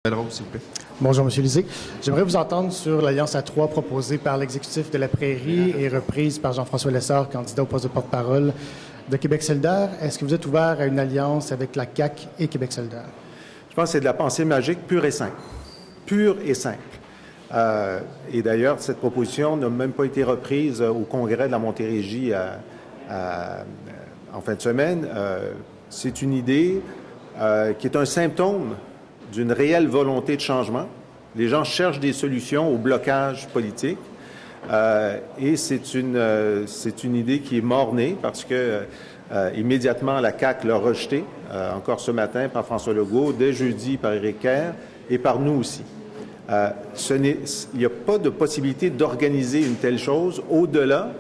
S'il vous plaît. Bonjour, M. Lisée. J'aimerais vous entendre sur l'Alliance à 3 proposée par l'exécutif de la Prairie et reprise par Jean-François Lessard, candidat au poste de porte-parole de Québec solidaire. Est-ce que vous êtes ouvert à une alliance avec la CAQ et Québec solidaire? Je pense que c'est de la pensée magique pure et simple. Pure et simple. Et d'ailleurs, cette proposition n'a même pas été reprise au congrès de la Montérégie en fin de semaine. C'est une idée qui est un symptôme d'une réelle volonté de changement. Les gens cherchent des solutions au blocage politique et c'est une idée qui est mort-née parce que immédiatement la CAQ l'a rejetée, encore ce matin par François Legault, dès jeudi par Éric Kerr et par nous aussi. Il n'y a pas de possibilité d'organiser une telle chose au-delà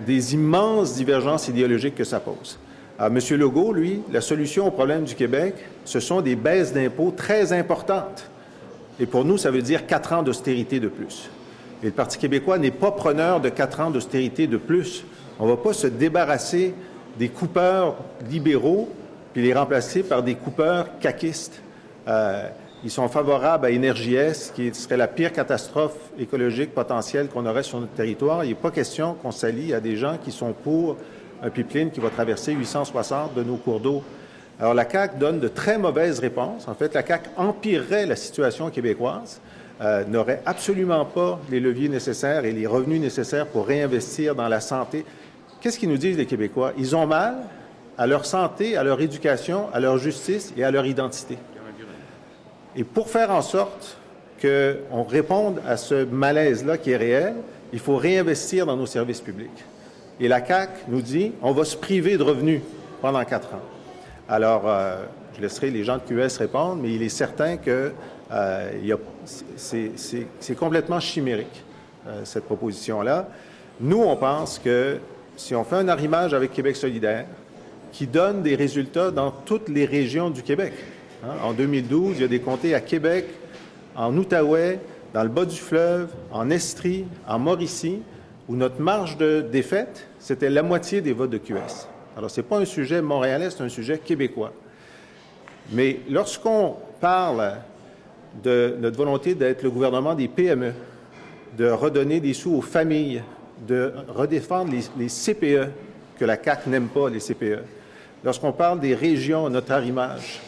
des immenses divergences idéologiques que ça pose. M. Legault, lui, la solution au problème du Québec, ce sont des baisses d'impôts très importantes. Et pour nous, ça veut dire 4 ans d'austérité de plus. Et le Parti québécois n'est pas preneur de 4 ans d'austérité de plus. On ne va pas se débarrasser des coupeurs libéraux puis les remplacer par des coupeurs caquistes. Ils sont favorables à Énergie Est, qui serait la pire catastrophe écologique potentielle qu'on aurait sur notre territoire. Il n'est pas question qu'on s'allie à des gens qui sont pour un pipeline qui va traverser 860 de nos cours d'eau. Alors, la CAQ donne de très mauvaises réponses. En fait, la CAQ empirerait la situation québécoise, n'aurait absolument pas les leviers nécessaires et les revenus nécessaires pour réinvestir dans la santé. Qu'est-ce qu'ils nous disent, les Québécois? Ils ont mal à leur santé, à leur éducation, à leur justice et à leur identité. Et pour faire en sorte qu'on réponde à ce malaise-là qui est réel, il faut réinvestir dans nos services publics. Et la CAQ nous dit, on va se priver de revenus pendant 4 ans. Alors, je laisserai les gens de QS répondre, mais il est certain que c'est complètement chimérique, cette proposition-là. Nous, on pense que si on fait un arrimage avec Québec solidaire, qui donne des résultats dans toutes les régions du Québec. En 2012, il y a des comtés à Québec, en Outaouais, dans le bas du fleuve, en Estrie, en Mauricie, où notre marge de défaite, c'était la moitié des votes de QS. Alors, ce n'est pas un sujet montréalais, c'est un sujet québécois. Mais lorsqu'on parle de notre volonté d'être le gouvernement des PME, de redonner des sous aux familles, de redéfendre les CPE, que la CAQ n'aime pas, les CPE, lorsqu'on parle des régions, notre arrimage,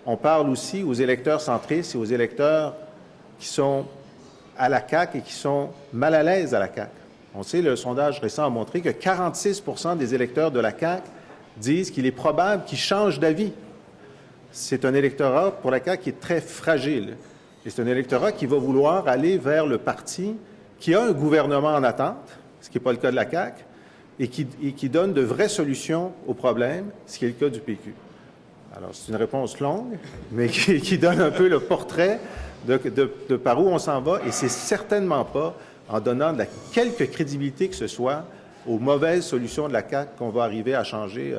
on parle aussi aux électeurs centristes et aux électeurs qui sont à la CAQ et qui sont mal à l'aise à la CAQ. On sait, le sondage récent a montré que 46 % des électeurs de la CAQ disent qu'il est probable qu'ils changent d'avis. C'est un électorat pour la CAQ qui est très fragile. Et c'est un électorat qui va vouloir aller vers le parti qui a un gouvernement en attente, ce qui n'est pas le cas de la CAQ, et qui donne de vraies solutions aux problèmes, ce qui est le cas du PQ. Alors, c'est une réponse longue, mais qui donne un peu le portrait de par où on s'en va, et c'est certainement pas en donnant quelque crédibilité que ce soit aux mauvaises solutions de la CAQ qu'on va arriver à changer